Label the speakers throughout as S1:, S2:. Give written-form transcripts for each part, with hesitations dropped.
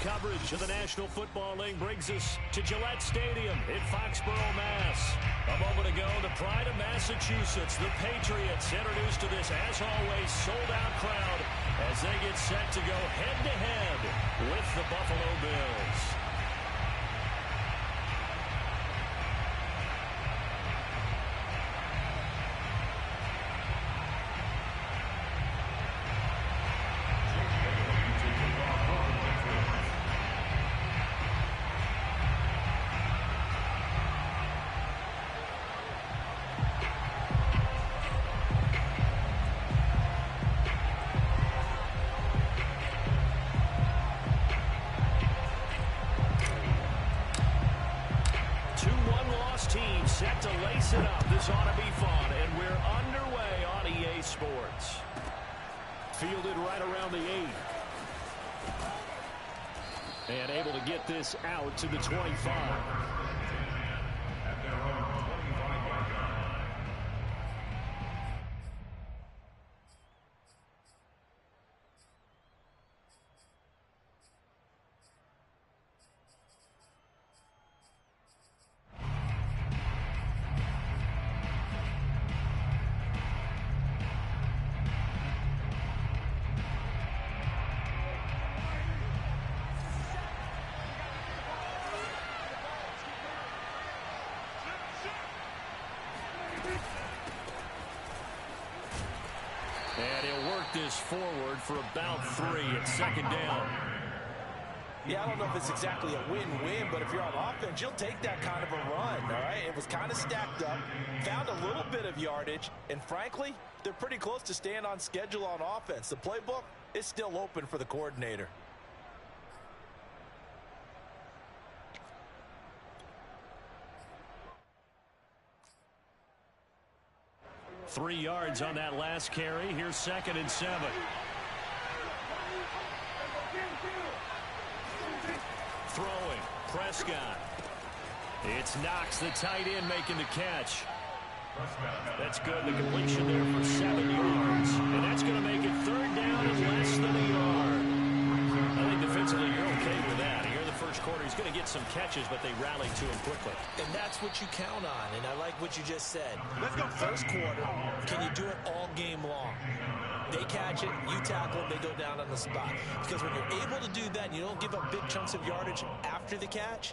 S1: coverage of the National Football League brings us to Gillette Stadium in Foxborough, Mass. A moment ago, the pride of Massachusetts, the Patriots, introduced to this, as always, sold-out crowd as they get set to go head-to-head with the Buffalo Bills. Set to lace it up. This ought to be fun, and we're underway on EA Sports. Fielded right around the 8. And able to get this out to the 25. And he'll work this forward for about 3 at second down.
S2: Yeah, I don't know if it's exactly a win-win, but if you're on offense, you'll take that kind of a run, all right? It was kind of stacked up, found a little bit of yardage, and frankly, they're pretty close to staying on schedule on offense. The playbook is still open for the coordinator.
S1: 3 yards on that last carry. Here's 2nd and 7. Throwing. Prescott. It's Knox, the tight end, making the catch. That's good. The completion there for 7 yards. And that's going to make it 3rd down and less than a yard. I think defensively you're okay with that. Here in the first quarter, he's going to get some catches, but they rallied to him quickly.
S2: And that's what you count on, and I like what you just said. Let's go. First quarter, can you do it all game long? They catch it, you tackle them, they go down on the spot. Because when you're able to do that and you don't give up big chunks of yardage after the catch,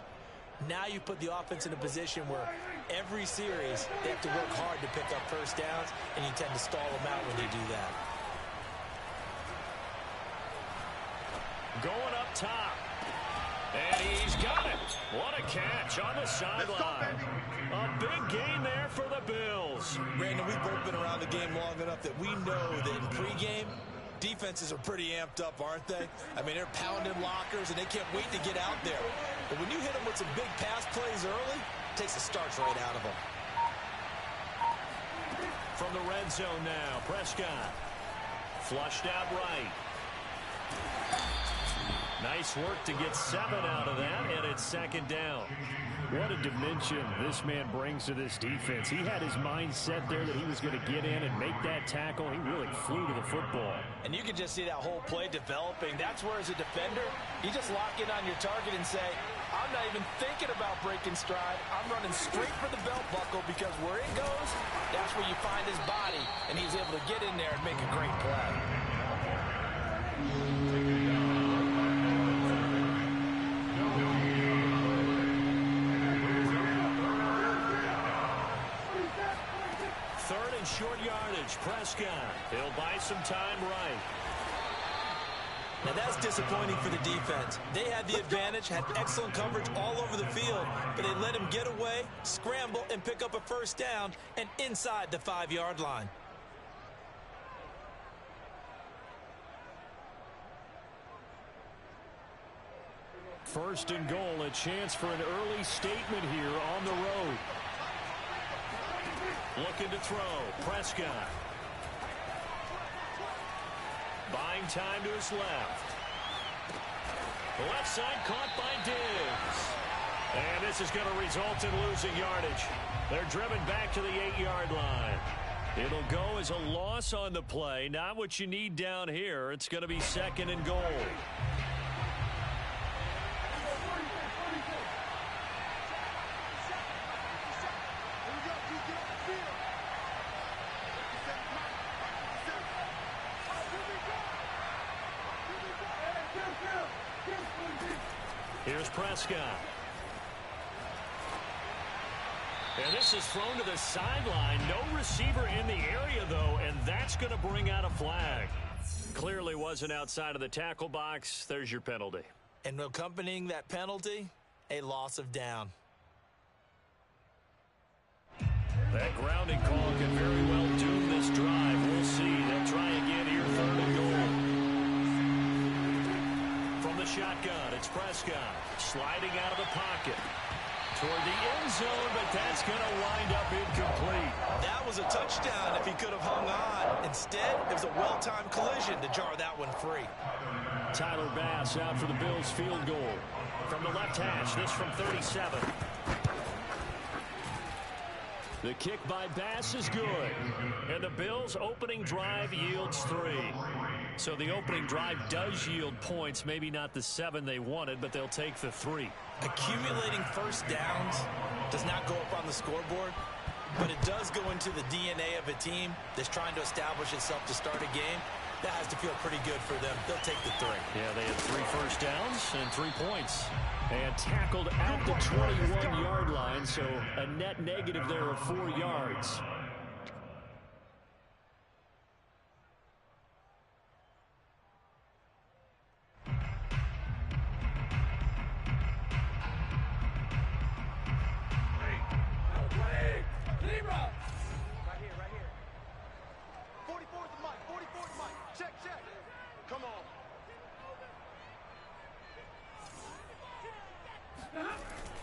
S2: now you put the offense in a position where every series they have to work hard to pick up first downs, and you tend to stall them out when you do that.
S1: Going up top. And he's got it. What a catch on the sideline. A big gain there for the Bills.
S2: Brandon, we've both been around the game long enough that we know that in pregame, defenses are pretty amped up, aren't they? I mean, they're pounding lockers, and they can't wait to get out there. But when you hit them with some big pass plays early, it takes the starch right out of them.
S1: From the red zone now, Prescott. Flushed out right. Nice work to get 7 out of that, and it's 2nd down. What a dimension this man brings to this defense. He had his mind set there that he was going to get in and make that tackle. He really flew to the football.
S2: And you can just see that whole play developing. That's where, as a defender, you just lock in on your target and say, I'm not even thinking about breaking stride. I'm running straight for the belt buckle, because where it goes, that's where you find his body. And he's able to get in there and make a great play.
S1: Short yardage, Prescott. He'll buy some time right.
S2: Now that's disappointing for the defense. They had the advantage, had excellent coverage all over the field, but they let him get away, scramble, and pick up a first down, and inside the 5-yard line.
S1: First and goal, a chance for an early statement here on the road. Looking to throw. Prescott. Buying time to his left. The left side caught by Diggs. And this is going to result in losing yardage. They're driven back to the 8-yard line. It'll go as a loss on the play. Not what you need down here. It's going to be 2nd and goal. Here's Prescott. And this is thrown to the sideline. No receiver in the area, though, and that's going to bring out a flag. Clearly wasn't outside of the tackle box. There's your penalty.
S2: And accompanying that penalty, a loss of down.
S1: That grounding call could very well doom this drive. We'll see. They'll try again here, 3rd and goal. From the shotgun, it's Prescott sliding out of the pocket toward the end zone, but that's going to wind up incomplete.
S2: That was a touchdown if he could have hung on. Instead, it was a well-timed collision to jar that one free.
S1: Tyler Bass out for the Bills field goal. From the left hash, this from 37. The kick by Bass is good. And the Bills' opening drive yields 3. So the opening drive does yield points, maybe not the 7 they wanted, but they'll take the 3.
S2: Accumulating first downs does not go up on the scoreboard, but it does go into the DNA of a team that's trying to establish itself to start a game. That has to feel pretty good for them. They'll take the 3.
S1: Yeah, they had 3 first downs and 3 points. And tackled at the 21-yard line, so a net negative there of 4 yards.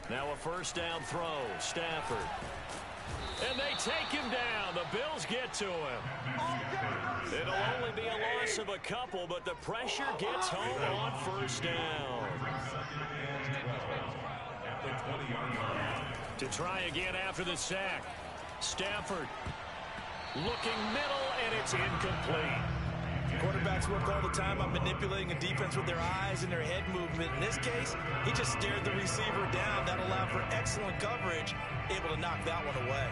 S1: Now a first down throw, Stafford. And they take him down. The Bills get to him. It'll only be a loss of a couple, but the pressure gets home on first down. To try again after the sack. Stafford looking middle, and it's incomplete.
S2: Quarterbacks work all the time on manipulating a defense with their eyes and their head movement. In this case, he just stared the receiver down. That allowed for excellent coverage, able to knock that one away.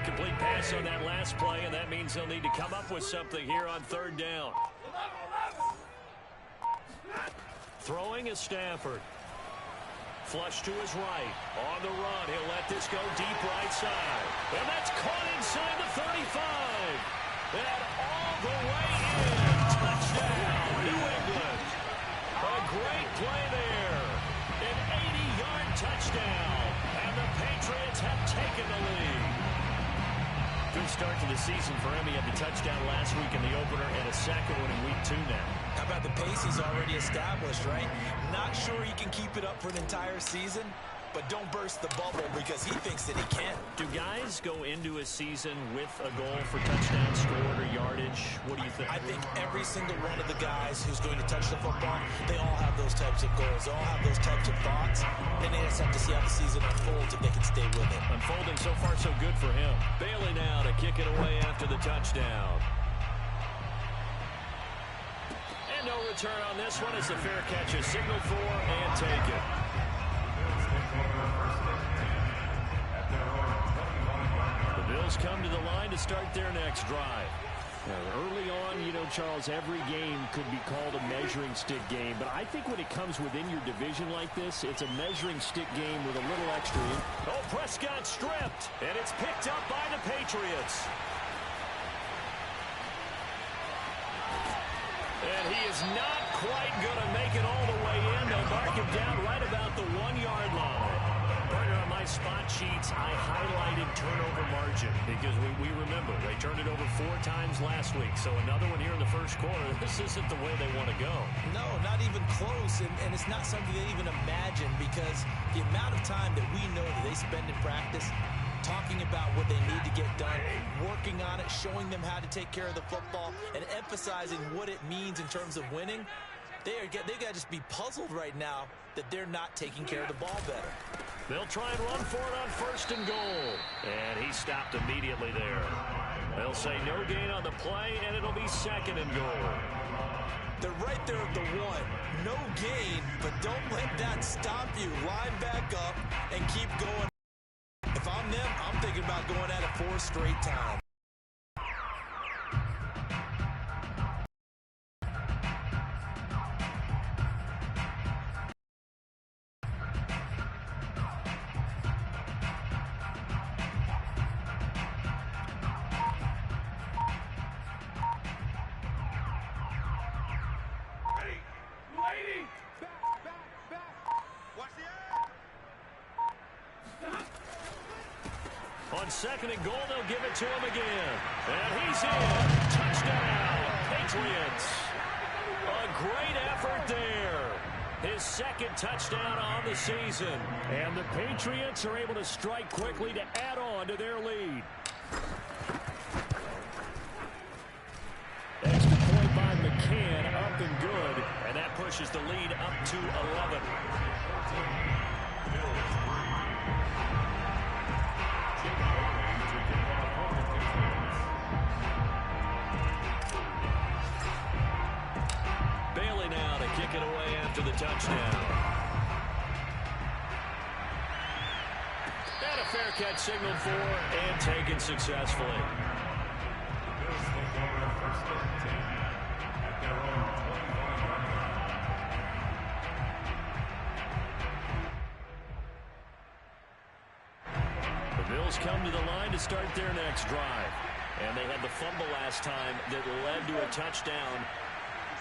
S1: Complete pass on that last play, and that means they'll need to come up with something here on 3rd down. Throwing is Stafford. Flush to his right. On the run, he'll let this go deep right side. And that's caught inside the 35. And all the way in. Touchdown, New England. A great play there. An 80-yard touchdown. And the Patriots have taken the lead. Good start to the season for him. He had the touchdown last week in the opener and a second one in week 2 now.
S2: How about the pace he's already established, right? Not sure he can keep it up for an entire season, but don't burst the bubble because he thinks that he can.
S1: Do guys go into a season with a goal for touchdown scored or yardage? What do you think?
S2: I think every single one of the guys who's going to touch the football, they all have those types of goals. They all have those types of thoughts. And they just have to see how the season unfolds if they can stay with it.
S1: Unfolding so far so good for him. Bailey now to kick it away after the touchdown. And no return on this one. It's a fair catch, a signal for, and take it. The Bills come to the line to start their next drive. Early on, you know, Charles, every game could be called a measuring stick game, but I think when it comes within your division like this, it's a measuring stick game with a little extra. Oh, Prescott stripped, and it's picked up by the Patriots. And he is not quite going to make it all the way in. They'll mark him down right about the 1-yard line. Partner, on my spot sheets, I highlighted turnover margin because we remember they turned it over 4 times last week. So another one here in the first quarter. This isn't the way they want to go.
S2: No, not even close. And it's not something they even imagine because the amount of time that we know that they spend in practice talking about what they need to get done, working on it, showing them how to take care of the football, and emphasizing what it means in terms of winning. They got to just be puzzled right now that they're not taking care of the ball better.
S1: They'll try and run for it on 1st and goal. And he stopped immediately there. They'll say no gain on the play, and it'll be 2nd and goal.
S2: They're right there at the 1. No gain, but don't let that stop you. Line back up and keep going. If I'm them, I'm thinking about going at it 4 straight times.
S1: On 2nd and goal, they'll give it to him again. And he's in. Touchdown, Patriots. A great effort there. His 2nd touchdown on the season. And the Patriots are able to strike quickly to add on to their lead. Extra point by McCann, up and good. And that pushes the lead up to 11. Bailey now to kick it away after the touchdown. And a fair catch signaled for and taken successfully. The Bills come to the line to start their next drive. And they had the fumble last time that led to a touchdown.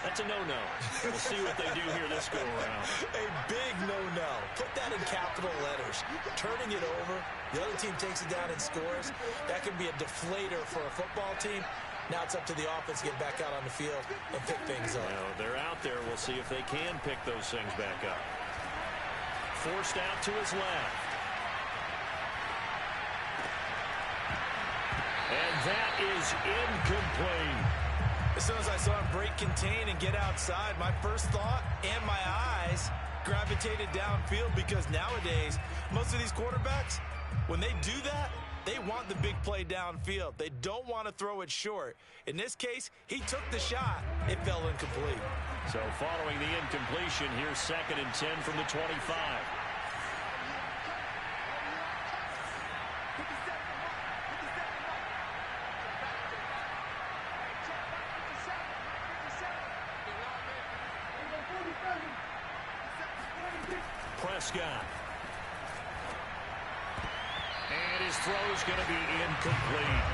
S1: That's a no-no. We'll see what they do here this go-around.
S2: A big no-no. Put that in capital letters. Turning it over, the other team takes it down and scores. That can be a deflator for a football team. Now it's up to the offense to get back out on the field and pick things up.
S1: Well, they're out there. We'll see if they can pick those things back up. Forced out to his left. And that is incomplete.
S2: As soon as I saw him break contain and get outside, my first thought and my eyes gravitated downfield because nowadays, most of these quarterbacks, when they do that, they want the big play downfield. They don't want to throw it short. In this case, he took the shot. It fell incomplete.
S1: So following the incompletion, here's 2nd and 10 from the 25. Prescott. And his throw is going to be incomplete.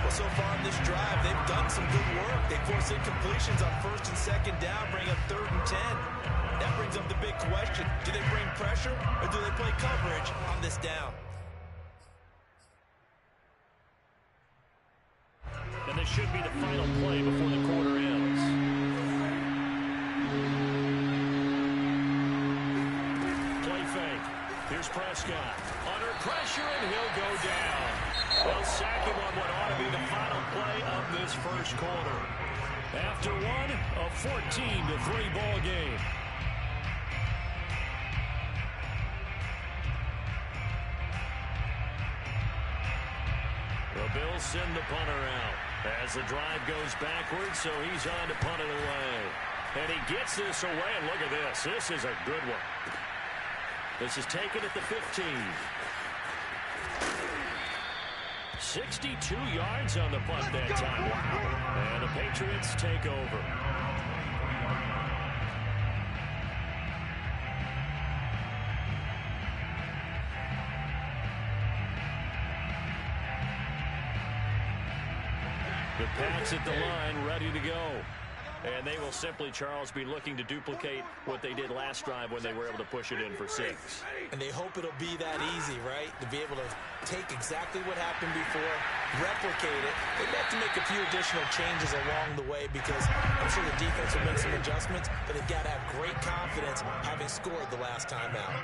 S2: Well, so far in this drive, they've done some good work. They force incompletions on 1st and 2nd down, bring up 3rd and 10. That brings up the big question. Do they bring pressure or do they play coverage on this down?
S1: And this should be the final play before the quarter ends. Play fake. Here's Prescott. Under pressure, and he'll go down. They'll sack him on what ought to be the final play of this first quarter. After one, a 14-3 ball game. The Bills send the punter out as the drive goes backwards, so he's on to punt it away. And he gets this away, and look at this. This is a good one. This is taken at the 15. 62 yards on the punt that time. Wow. And the Patriots take over. The Pats at the line, ready to go. And they will simply, Charles, be looking to duplicate what they did last drive when they were able to push it in for 6.
S2: And they hope it'll be that easy, right? To be able to take exactly what happened before, replicate it. They'd have to make a few additional changes along the way because I'm sure the defense will make some adjustments, but they've got to have great confidence having scored the last time out.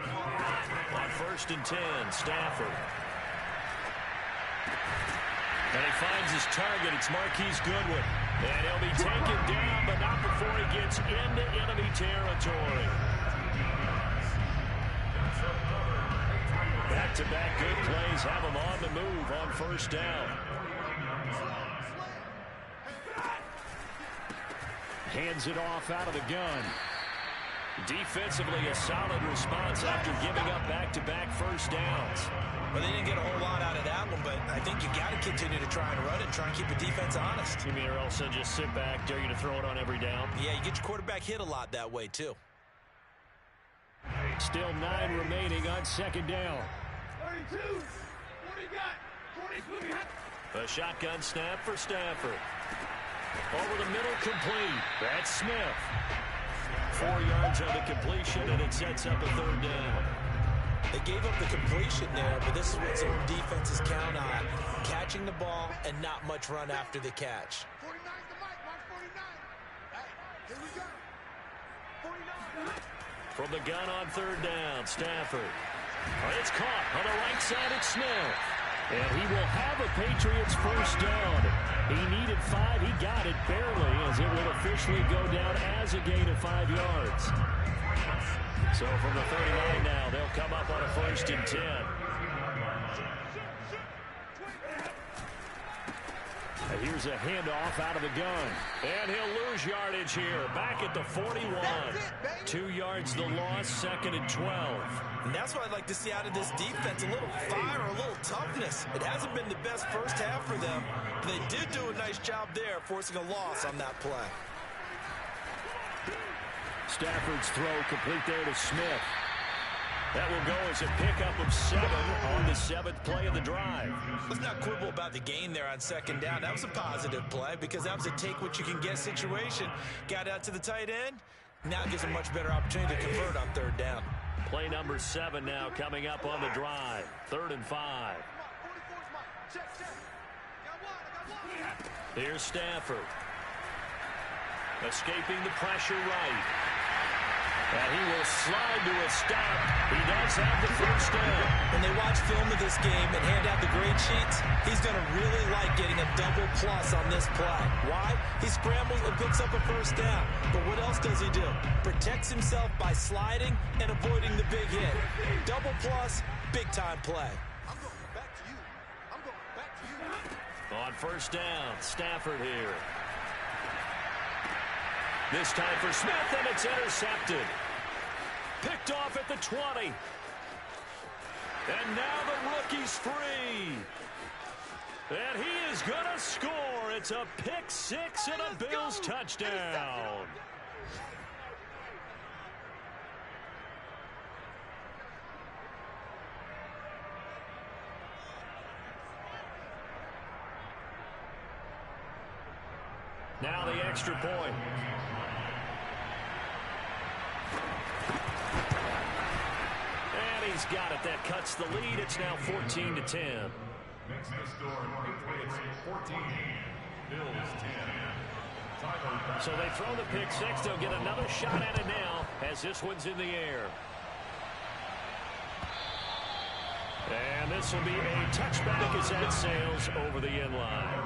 S1: On 1st and 10, Stafford. And he finds his target. It's Marquise Goodwin. And he'll be taken down, but not before he gets into enemy territory. Back-to-back good plays have him on the move on 1st down. hands it off out of the gun. Defensively, a solid response after giving up back-to-back first downs.
S2: Well, they didn't get a whole lot out of that one, but I think you got to continue to try and run it and try and keep the defense honest.
S1: You mean, or else they'll just sit back, dare you to throw it on every down?
S2: Yeah, you get your quarterback hit a lot that way, too.
S1: Still 9 remaining on second down.
S3: 32. What do you got? 42.
S1: A shotgun snap for Stafford. Over the middle, complete. That's Smith. 4 yards on the completion, and it sets up a third down.
S2: They gave up the completion there, but this is what zone defenses count on. Catching the ball and not much run after the catch.
S3: 49's the mic, Mark 49. Hey, here we go. 49.
S1: From the gun on third down, Stafford. It's caught on the right side. It's Smith. And he will have a Patriots first down. He needed 5. He got it barely, as it will officially go down as a gain of 5 yards. So from the 39 now, they'll come up on a 1st and 10. And here's a handoff out of the gun. And he'll lose yardage here. Back at the 41. 2 yards the loss, 2nd and 12.
S2: And that's what I'd like to see out of this defense. A little fire, a little toughness. It hasn't been the best first half for them. But they did do a nice job there, forcing a loss on that play.
S1: Stafford's throw complete there to Smith. That will go as a pickup of 7 on the 7th play of the drive.
S2: Let's not quibble about the gain there on second down. That was a positive play because that was a take-what-you-can-get situation. Got out to the tight end. Now it gives a much better opportunity to convert on third down.
S1: Play number 7 now coming up on the drive. 3rd and 5. Here's Stafford. Escaping the pressure right. And he will slide to a stop. He does have the first down.
S2: When they watch film of this game and hand out the grade sheets, he's going to really like getting a double plus on this play. Why? He scrambles and picks up a first down. But what else does he do? Protects himself by sliding and avoiding the big hit. Double plus, big-time play.
S3: I'm going back to you. I'm going back to you.
S1: On first down, Stafford here. This time for Smith, and it's intercepted. Picked off at the 20. And now the rookie's free. And he is going to score. It's a pick 6 and a Bills touchdown. Now the extra point. And he's got it. That cuts the lead. It's now 14-10.
S4: Next to the score, Patriots 14, Bills 10.
S1: So they throw the pick 6. They'll get another shot at it now as this one's in the air. And this will be a touchback as that sails over the end line.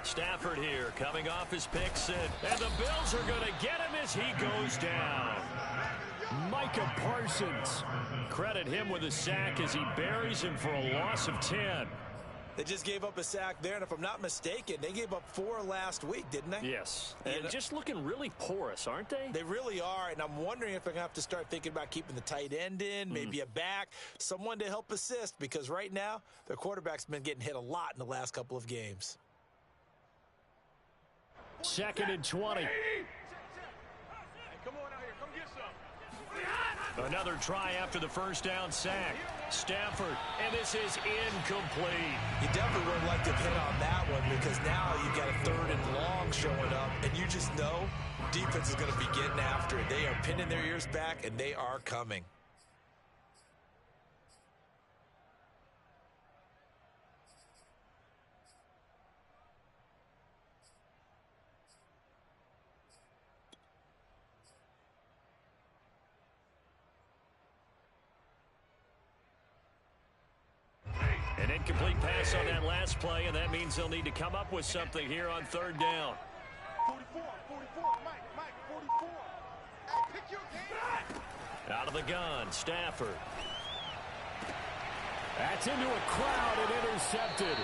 S1: Stafford here coming off his pick 6. And the Bills are going to get him as he goes down. Micah Parsons. Credit him with a sack as he buries him for a loss of 10.
S2: They just gave up a sack there, and if I'm not mistaken, they gave up 4 last week, didn't they?
S1: Yes. And just looking really porous, aren't they?
S2: They really are, and I'm wondering if they're going to have to start thinking about keeping the tight end in, maybe a back, someone to help assist, because right now, their quarterback's been getting hit a lot in the last couple of games.
S1: 2nd and 20.
S3: Hey, come on out here. Come get some.
S1: Another try after the first down sack. Stafford, and this is incomplete.
S2: You definitely would like to hit on that one because now you've got a 3rd and long showing up, and you just know defense is going to be getting after it. They are pinning their ears back, and they are coming.
S1: An incomplete pass on that last play, and that means they'll need to come up with something here on 3rd down.
S3: 44, Mike, 44.
S1: Out of the gun, Stafford. That's into a crowd and intercepted.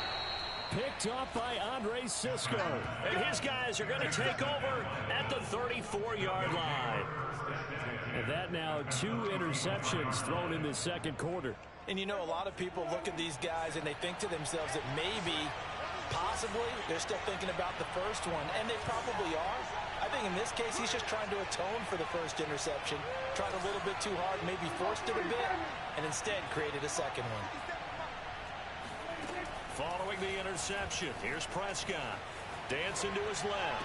S1: Picked off by Andre Cisco. And his guys are going to take over at the 34-yard line. And that now 2 interceptions thrown in the second quarter.
S2: And you know, a lot of people look at these guys and they think to themselves that maybe, possibly, they're still thinking about the first one. And they probably are. I think in this case, he's just trying to atone for the first interception. Tried a little bit too hard, maybe forced it a bit, and instead created a second one.
S1: Following the interception, here's Prescott. Dancing to his left.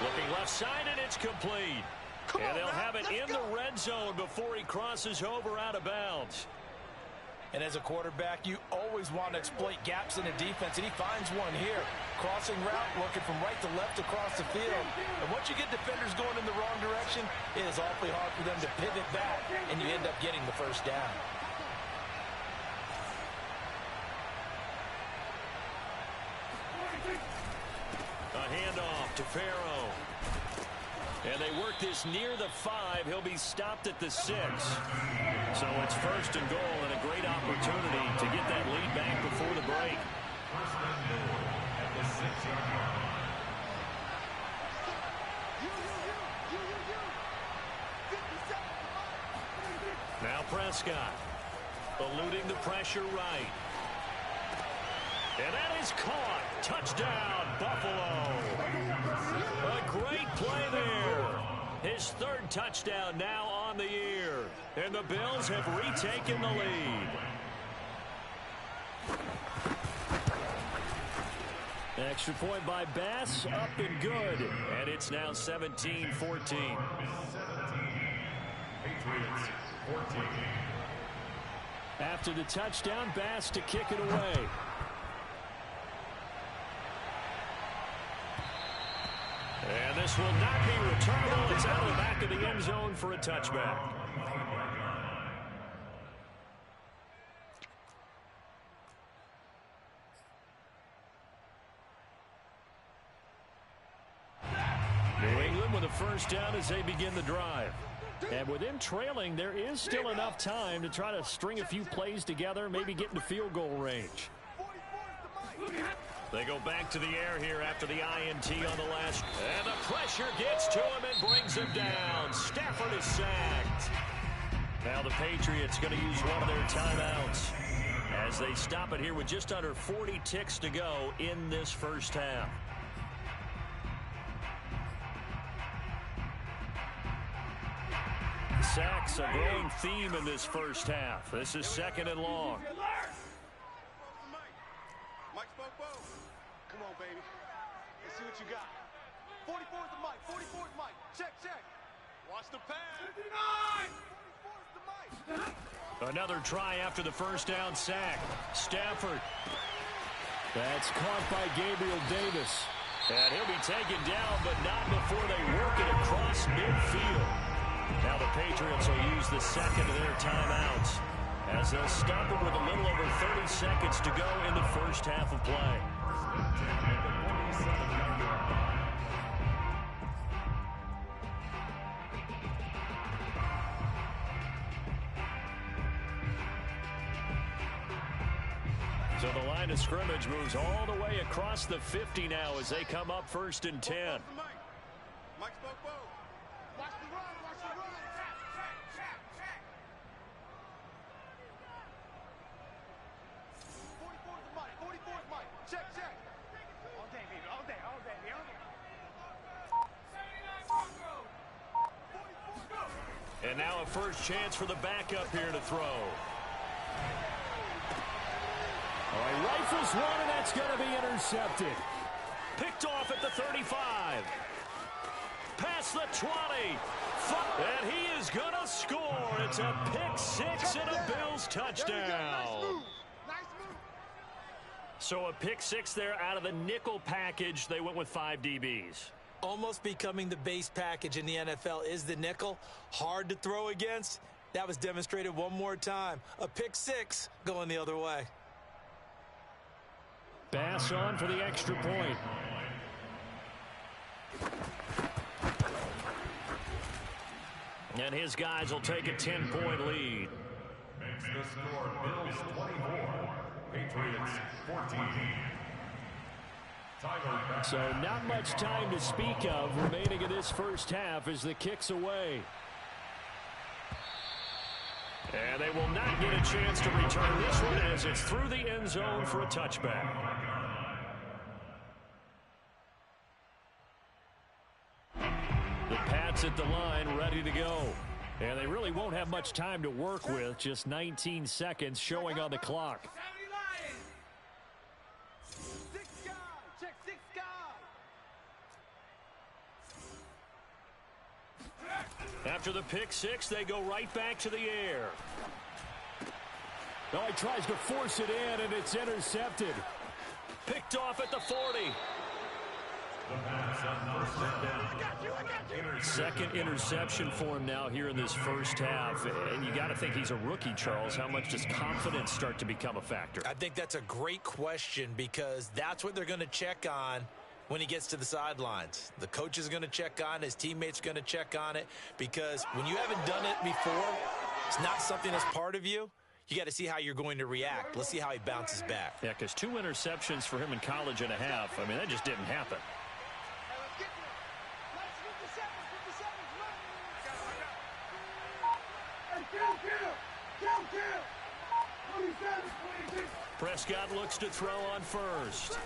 S1: Looking left side, and it's complete. And they'll have it in the red zone before he crosses over out of bounds.
S2: And as a quarterback, you always want to exploit gaps in a defense, and he finds one here. Crossing route, working from right to left across the field. And once you get defenders going in the wrong direction, it is awfully hard for them to pivot back, and you end up getting the first down.
S1: A handoff to Farrow. And they work this near the 5. He'll be stopped at the 6. So it's first and goal and a great opportunity to get that lead back before the break. Now Prescott eluding the pressure right. And that is caught. Touchdown, Buffalo. A great play there. His 3rd touchdown now on the year. And the Bills have retaken the lead. Extra point by Bass, up and good. And it's now 17-14.
S4: 17. Patriots, 14.
S1: After the touchdown, Bass to kick it away. And this will not be returnable. It's out of the back of the end zone for a touchback. New England with a first down as they begin the drive. And with them trailing, there is still enough time to try to string a few plays together, maybe get into field goal range. They go back to the air here after the INT on the last. And the pressure gets to him and brings him down. Stafford is sacked. Now the Patriots going to use one of their timeouts as they stop it here with just under 40 ticks to go in this first half. Sacks a growing theme in this first half. This is 2nd and long.
S3: Mike Spoke. Come on, baby. Let's see what you got. 44 is the Mike. 44 is Mike. Check. Watch the pass. 59. 44 is the Mike.
S1: Another try after the first down sack. Stafford. That's caught by Gabriel Davis. And he'll be taken down, but not before they work it across midfield. Now the Patriots will use the second of their timeouts as they'll stop it with a little over 30 seconds to go in the first half of play. So the line of scrimmage moves all the way across the 50 now as they come up 1st and 10.
S3: Mike Spoke. Watch the run. 44 is the Mike. 44 is Mike. Check. All day, baby. All day. 44.
S1: And now a first chance for the backup here to throw. All right, rifles one, and that's going to be intercepted. Picked off at the 35. Past the 20. And he is going to score. It's a pick six and a Bills touchdown.
S3: Nice move.
S1: So a pick six there out of the nickel package. They went with 5 DBs.
S2: Almost becoming the base package in the NFL is the nickel. Hard to throw against. That was demonstrated one more time. A pick six going the other way.
S1: Bass on for the extra point. And his guys will take a 10-point lead.
S4: Makes the score Bills 24, Patriots 14.
S1: So not much time to speak of remaining in this first half as the kick's away. And they will not get a chance to return this one as it's through the end zone for a touchback. The Pats at the line ready to go. And they really won't have much time to work with. Just 19 seconds showing on the clock. After the pick six, they go right back to the air. Oh, he tries to force it in, and it's intercepted. Picked off at the 40. Second interception for him now here in this first half. And you got to think he's a rookie, Charles. How much does confidence start to become a factor?
S2: I think that's a great question because that's what they're going to check on when he gets to the sidelines. The coach is going to check on it. His teammates are going to check on it because when you haven't done it before, it's not something that's part of you. You got to see how you're going to react. Let's see how he bounces back.
S1: Yeah, because 2 interceptions for him in college and a half. I mean, that just didn't happen. Prescott looks to throw on first.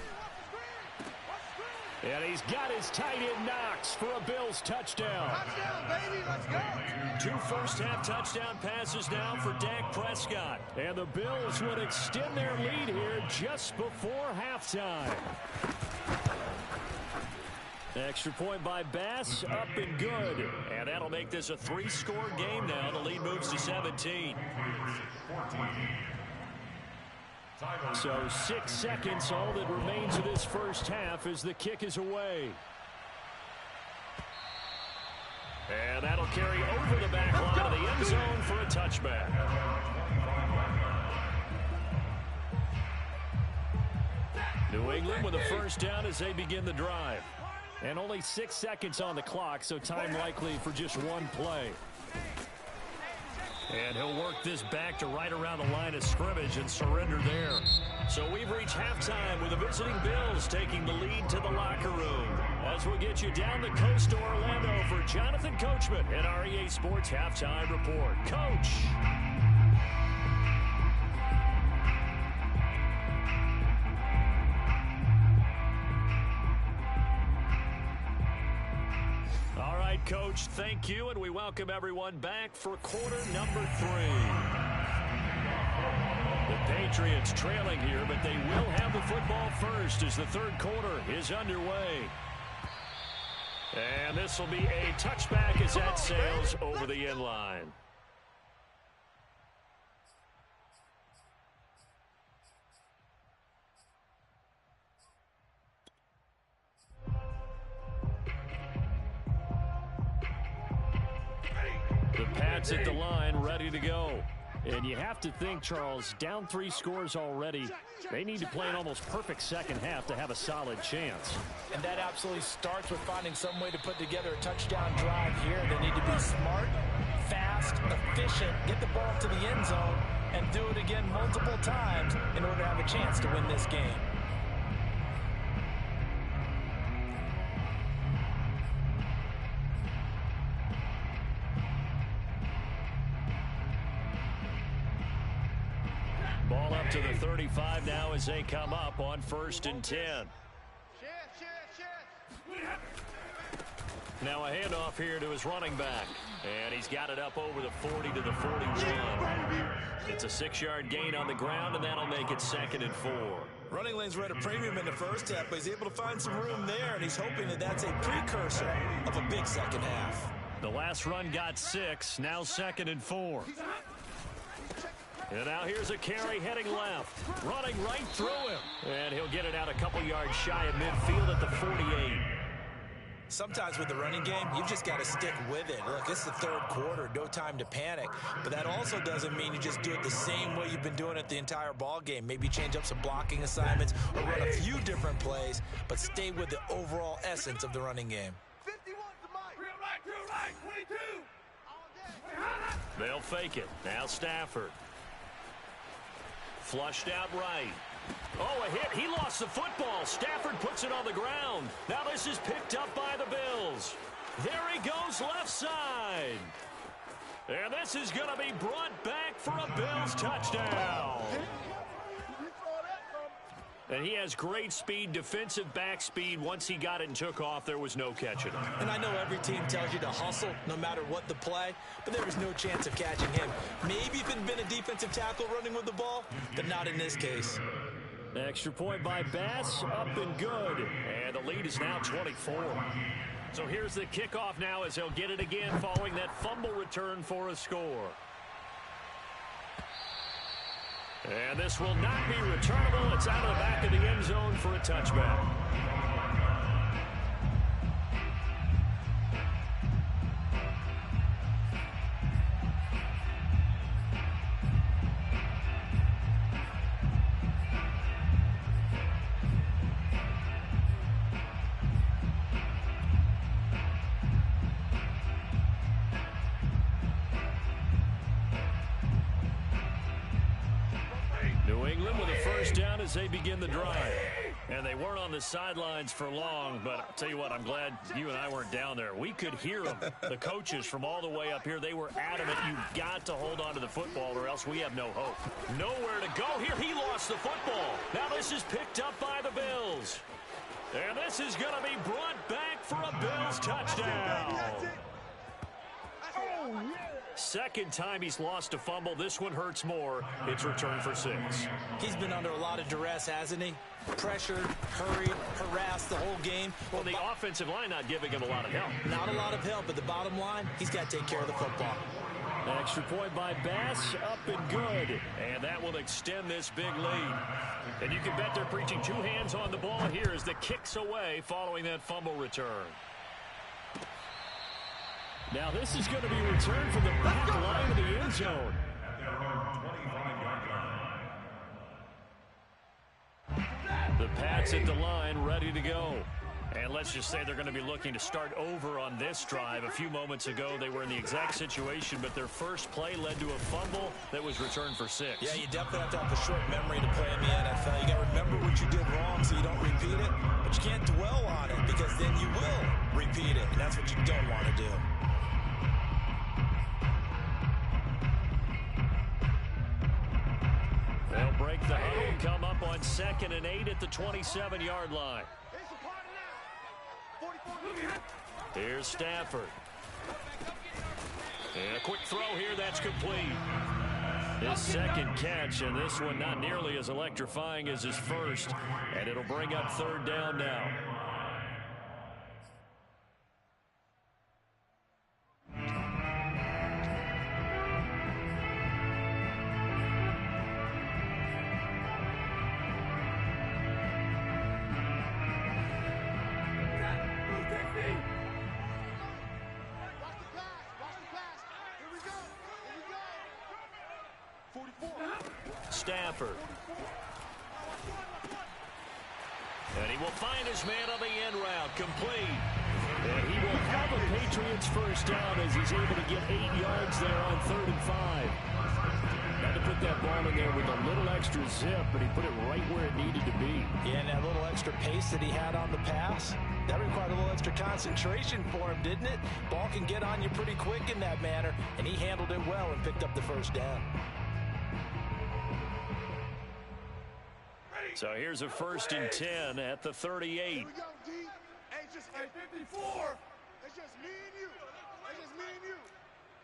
S1: And he's got his tight end Knox for a Bills touchdown.
S3: Touchdown, baby, let's go.
S1: 2 first-half touchdown passes now for Dak Prescott. And the Bills would extend their lead here just before halftime. Extra point by Bass, up and good. And that'll make this a 3-score game now. The lead moves to 17. So 6 seconds, all that remains of this first half as the kick is away. And that'll carry over the back line of the end zone for a touchback. New England with a first down as they begin the drive. And only 6 seconds on the clock, so time likely for just one play. And he'll work this back to right around the line of scrimmage and surrender there. So we've reached halftime with the visiting Bills taking the lead to the locker room. As we'll get you down the coast to Orlando for Jonathan Coachman and our EA Sports Halftime Report. Coach. Coach, thank you, and we welcome everyone back for quarter number 3. The Patriots trailing here, but they will have the football first as the third quarter is underway. And this will be a touchback as that sails over the end line. The Pats at the line, ready to go. And you have to think, Charles, down 3 scores already. They need to play an almost perfect second half to have a solid chance.
S2: And that absolutely starts with finding some way to put together a touchdown drive here. They need to be smart, fast, efficient, get the ball to the end zone, and do it again multiple times in order to have a chance to win this game.
S1: Ball up to the 35 now as they come up on 1st and 10. Now a handoff here to his running back. And he's got it up over the 40 to the 41. It's a 6-yard gain on the ground, and that'll make it 2nd and 4.
S2: Running lanes were at a premium in the first half, but he's able to find some room there, and he's hoping that that's a precursor of a big second half.
S1: The last run got 6, now 2nd and 4. And now here's a carry heading left, running right through him. And he'll get it out a couple yards shy of midfield at the 48.
S2: Sometimes with the running game, you've just got to stick with it. Look, it's the third quarter, no time to panic. But that also doesn't mean you just do it the same way you've been doing it the entire ball game. Maybe change up some blocking assignments or run a few different plays, but stay with the overall essence of the running game.
S3: 51 to Mike. Real right, 22.
S1: They'll fake it. Now Stafford. Flushed out right. Oh, a hit. He lost the football. Stafford puts it on the ground. Now this is picked up by the Bills. There he goes left side. And this is going to be brought back for a Bills touchdown. And he has great speed, defensive back speed. Once he got it and took off, there was no catching him.
S2: And I know every team tells you to hustle no matter what the play, but there was no chance of catching him. Maybe if it had been a defensive tackle running with the ball, but not in this case.
S1: Extra point by Bass, up and good. And the lead is now 24. So here's the kickoff now as they'll get it again following that fumble return for a score. And this will not be returnable. It's out of the back of the end zone for a touchback. Down as they begin the drive. And they weren't on the sidelines for long, but I'll tell you what, I'm glad you and I weren't down there. We could hear them, the coaches from all the way up here. They were adamant, you've got to hold on to the football or else we have no hope. Nowhere to go here. He lost the football. Now this is picked up by the Bills. And this is going to be brought back for a Bills touchdown. Second time he's lost a fumble. This one hurts more. It's returned for 6.
S2: He's been under a lot of duress, hasn't he? Pressured, hurried, harassed the whole game.
S1: Well, the offensive line not giving him a lot of help.
S2: Not a lot of help, but the bottom line, he's got to take care of the football.
S1: Extra point by Bass, up and good. And that will extend this big lead. And you can bet they're preaching 2 hands on the ball here as the kick's away following that fumble return. Now this is going to be returned from the back line of the end zone. The Pats at the line, ready to go. And let's just say they're going to be looking to start over on this drive. A few moments ago, they were in the exact situation, but their first play led to a fumble that was returned for 6.
S2: Yeah, you definitely have to have a short memory to play in the NFL. You got to remember what you did wrong so you don't repeat it, but you can't dwell on it because then you will repeat it, and that's what you don't want to do.
S1: They'll break the huddle, come up on 2nd and 8 at the 27-yard line. Here's Stafford. And a quick throw here, that's complete. His second catch, and this one not nearly as electrifying as his first. And it'll bring up 3rd down now. Stafford. And he will find his man on the end route, complete. And he will have a Patriots first down as he's able to get 8 yards there on 3rd and 5. Had to put that ball in there with a little extra zip, but he put it right where it needed to be.
S2: Yeah, and that little extra pace that he had on the pass, that required a little extra concentration for him, didn't it? Ball can get on you pretty quick in that manner, and he handled it well and picked up the first down.
S1: So here's a 1st and 10 at the 38.
S3: Here we go, D. Hey, just 54. It's just me and you. It's just me and you.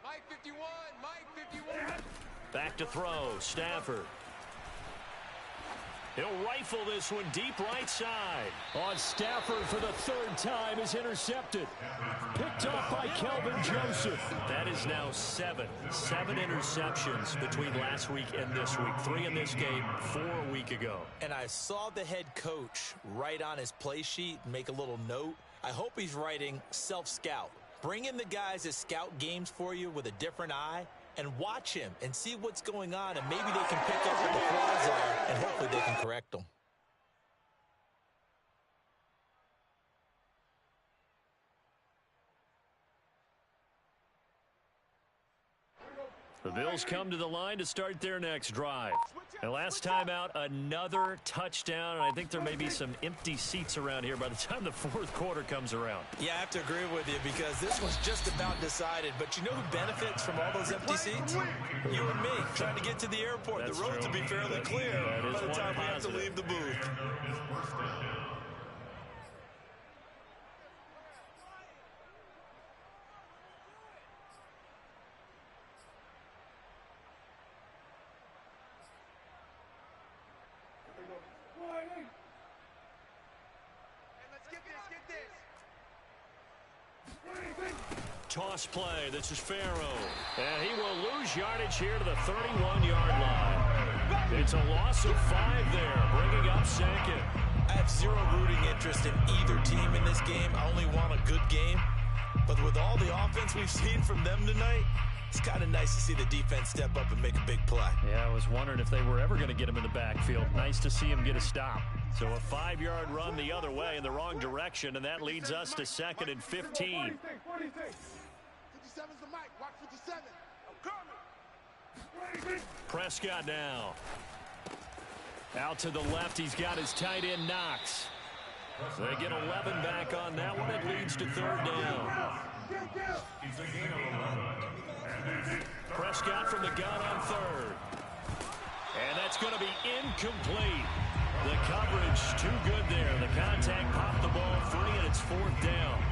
S3: Mike 51. Mike 51.
S1: Back to throw. Stafford. He'll rifle this one deep right side. On Stafford for the 3rd time is intercepted. Picked off by Kelvin Joseph. That is now 7. 7 interceptions between last week and this week. 3 in this game, 4 a week ago.
S2: And I saw the head coach write on his play sheet and make a little note. I hope he's writing self-scout. Bring in the guys that scout games for you with a different eye and watch him and see what's going on, and maybe they can pick up what the flaws are, and hopefully they can correct them.
S1: The Bills come to the line to start their next drive. And last time out, another touchdown. And I think there may be some empty seats around here by the time the fourth quarter comes around.
S2: Yeah, I have to agree with you because this one's just about decided. But you know who benefits from all those empty seats? You and me, trying to get to the airport.
S1: That's
S2: the roads
S1: true.
S2: will be fairly clear by the time we have to leave the booth.
S1: Toss play. This is Farrow. And he will lose yardage here to the 31-yard line. It's a loss of 5 there, bringing up second.
S2: I have zero rooting interest in either team in this game. I only want a good game. But with all the offense we've seen from them tonight, it's kind of nice to see the defense step up and make a big play.
S1: Yeah, I was wondering if they were ever going to get him in the backfield. Nice to see him get a stop. So a 5-yard run the other way in the wrong direction, and that leads us to 2nd and 15.
S3: 57's the mic. Watch 57. I'm coming.
S1: Prescott now. Out to the left, he's got his tight end Knox. They get 11 back on that one. It leads to 3rd down. Prescott from the gun on 3rd. And that's going to be incomplete. The coverage too good there. The contact popped the ball free, and it's 4th down.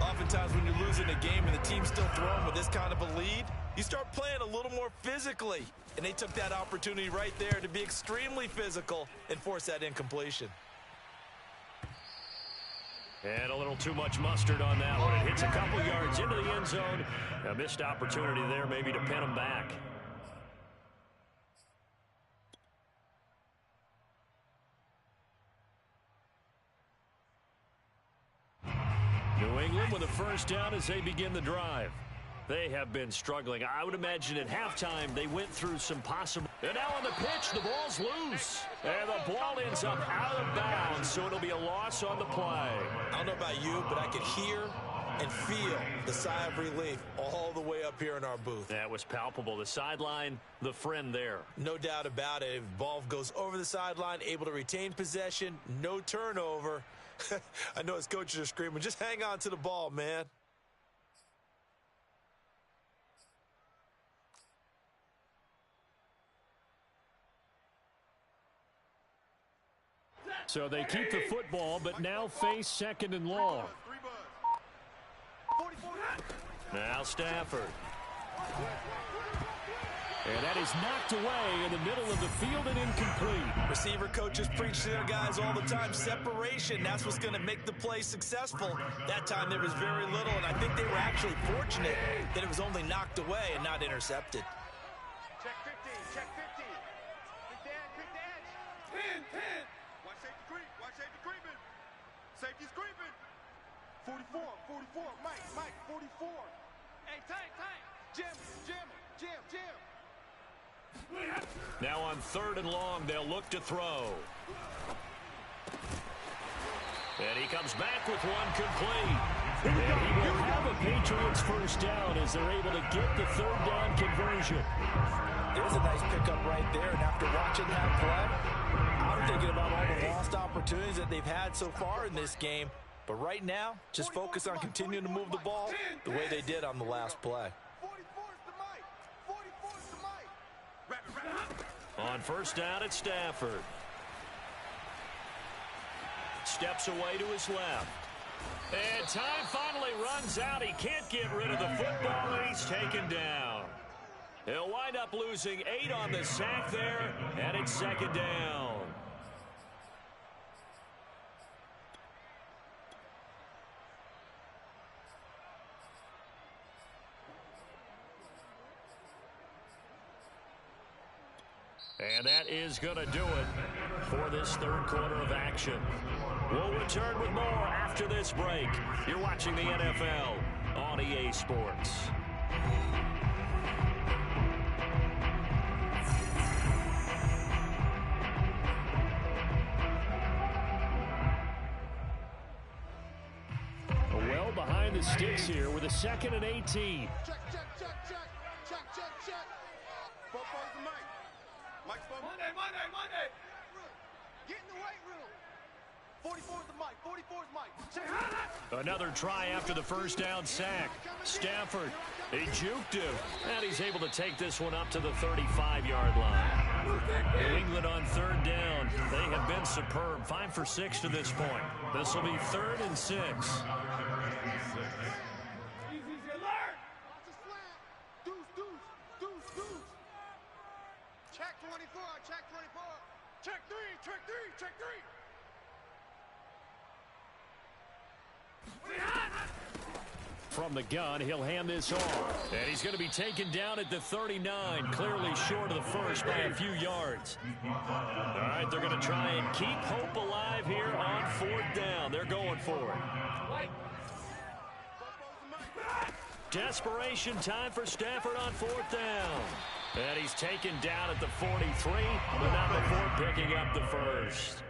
S2: Oftentimes when you're losing a game and the team's still throwing with this kind of a lead, you start playing a little more physically. And they took that opportunity right there to be extremely physical and force that incompletion.
S1: And a little too much mustard on that one. It hits a couple yards into the end zone. A missed opportunity there maybe to pin them back. New England with a first down as they begin the drive. They have been struggling. I would imagine at halftime they went through some possible. And now on the pitch, the ball's loose. And the ball ends up out of bounds, so it'll be a loss on the play.
S2: I don't know about you, but I could hear and feel the sigh of relief all the way up here in our booth.
S1: That was palpable. The sideline, the friend there.
S2: No doubt about it. If the ball goes over the sideline, able to retain possession, no turnover. I know his coaches are screaming, just hang on to the ball, man.
S1: So they keep the football, but now face 2nd and long. Now Stafford. And that is knocked away in the middle of the field and incomplete.
S2: Receiver coaches preach to their guys all the time. Separation, that's what's going to make the play successful. That time there was very little, and I think they were actually fortunate that it was only knocked away and not intercepted.
S3: Check 15. Check 15. Quick the edge. 10. Watch safety creep. Watch safety creeping. Safety's creeping. 44. Mike. 44. Hey, Tank. Jim.
S1: Now on 3rd and long, they'll look to throw. And he comes back with one complete. And he will have a Patriots first down as they're able to get the 3rd down conversion.
S2: There's a nice pickup right there, and after watching that play, I'm thinking about all the lost opportunities that they've had so far in this game. But right now, just focus on continuing to move the ball the way they did on the last play.
S3: 44's the mic. 44's the mic.
S1: On first down, it's Stafford. Steps away to his left. And time finally runs out. He can't get rid of the football, and he's taken down. He'll wind up losing 8 on the sack there, and it's 2nd down. And that is going to do it for this 3rd quarter of action. We'll return with more after this break. You're watching the NFL on EA Sports. Well behind the sticks here with a 2nd and 18.
S3: Check. mic. Mike's for Monday. Get in the weight room. 44 is the mic. 44 is Mike.
S1: Another try after the first down sack. Stafford, he juked him, and he's able to take this one up to the 35-yard line. New England on third down. They have been superb. 5 for 6 to this point. This will be 3rd and 6.
S3: Check 24. Check 24. Check 3. Check 3. Check 3.
S1: From the gun, he'll hand this off. And he's going to be taken down at the 39, clearly short of the first by a few yards. All right, they're going to try and keep hope alive here on 4th down. They're going for it. Desperation time for Stafford on 4th down. And he's taken down at the 43, but not before picking up the first.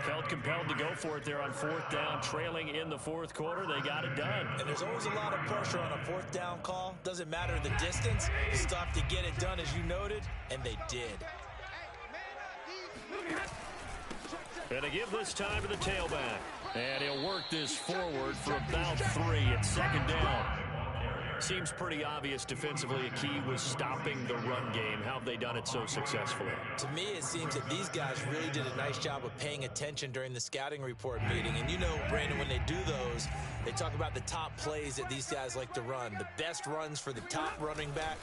S1: Felt compelled to go for it there on 4th down, trailing in the 4th quarter. They got it done.
S2: And there's always a lot of pressure on a 4th down call. Doesn't matter the distance. You still have to get it done, as you noted, and they did.
S1: And to give this time to the tailback. And he'll work this forward for about 3 at 2nd down. Seems pretty obvious defensively a key was stopping the run game. How have they done it so successfully?
S2: To me, it seems that these guys really did a nice job of paying attention during the scouting report meeting. And you know, Brandon, when they do those, they talk about the top plays that these guys like to run. The best runs for the top running back,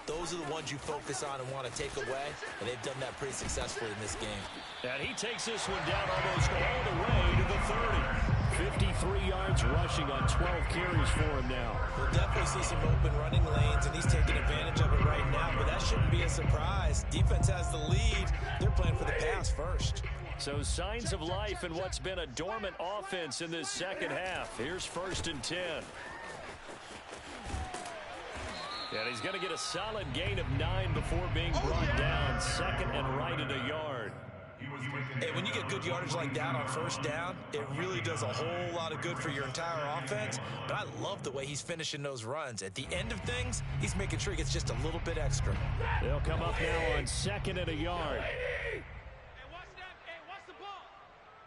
S2: those are the ones you focus on and want to take away. And they've done that pretty successfully in this game.
S1: And he takes this one down almost all the way to the 30. 53 yards rushing on 12 carries for him now.
S2: We'll definitely see some open running lanes, and he's taking advantage of it right now, but that shouldn't be a surprise. Defense has the lead. They're playing for the pass first.
S1: So signs of life in what's been a dormant offense in this second half. Here's 1st and 10. And he's going to get a solid gain of 9 before being brought down. 2nd and right at a yard.
S2: Hey, when you get good yardage like that on 1st down, it really does a whole lot of good for your entire offense. But I love the way he's finishing those runs. At the end of things, he's making sure he gets just a little bit extra.
S1: They'll come up now on 2nd and a yard.
S3: Hey, watch that. Hey, watch the ball.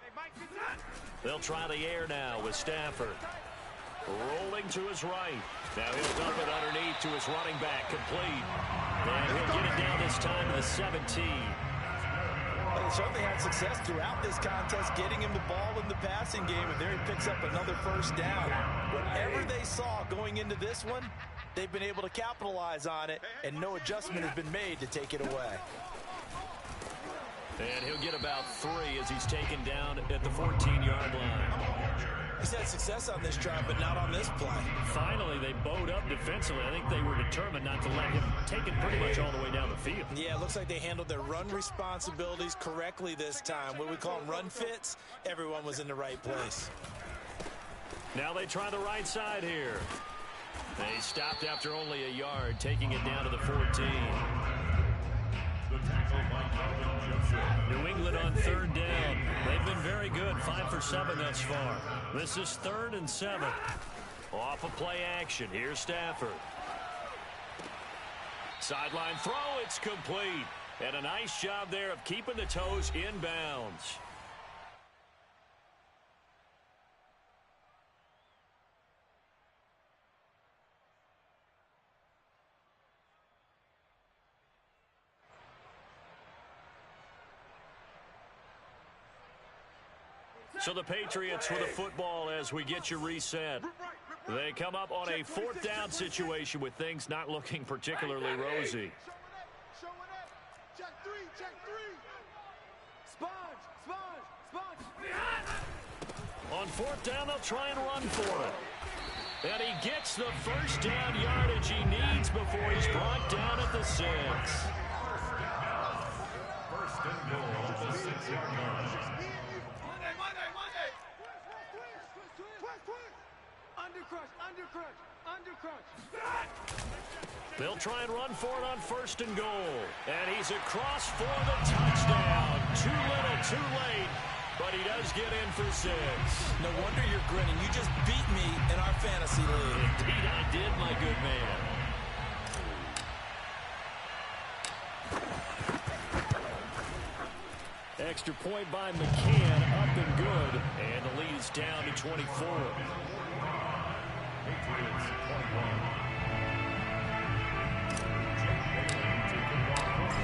S3: Hey, Mike, get that.
S1: They'll try the air now with Stafford. Rolling to his right. Now he'll dump it underneath to his running back. Complete. And he'll get it down this time to the 17.
S2: They certainly had success throughout this contest, getting him the ball in the passing game, and there he picks up another 1st down. Whatever they saw going into this one, they've been able to capitalize on it, and no adjustment has been made to take it away.
S1: And he'll get about 3 as he's taken down at the 14-yard line.
S2: He's had success on this drive, but not on this play.
S1: Finally, they bowed up defensively. I think they were determined not to let him take it pretty much all the way down the field.
S2: Yeah, it looks like they handled their run responsibilities correctly this time. What we call them run fits, everyone was in the right place.
S1: Now they try the right side here. They stopped after only a yard, taking it down to the 14. New England on 3rd down. They've been very good, 5 for 7 thus far. This is 3rd and 7. Off of play action. Here's Stafford. Sideline throw, it's complete. And a nice job there of keeping the toes inbounds. So the Patriots with the football as we get you reset. They come up on a 4th down situation with things not looking particularly rosy.
S3: Show it up. Check 3. Check 3. Sponge.
S1: On 4th down, they'll try and run for it. And he gets the 1st down yardage he needs before he's brought down at the 6.
S4: 1st and goal at the 6-yard line.
S3: Undercrush.
S1: They'll try and run for it on 1st and goal. And he's across for the touchdown. Too little, too late. But he does get in for 6.
S2: No wonder you're grinning. You just beat me in our fantasy league.
S1: Indeed I did, my good man. extra point by McCann, up and good. And the lead is down to 24.
S4: Patriots 21.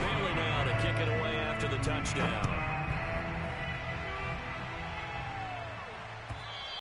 S1: Bailey now to kick it away after the touchdown.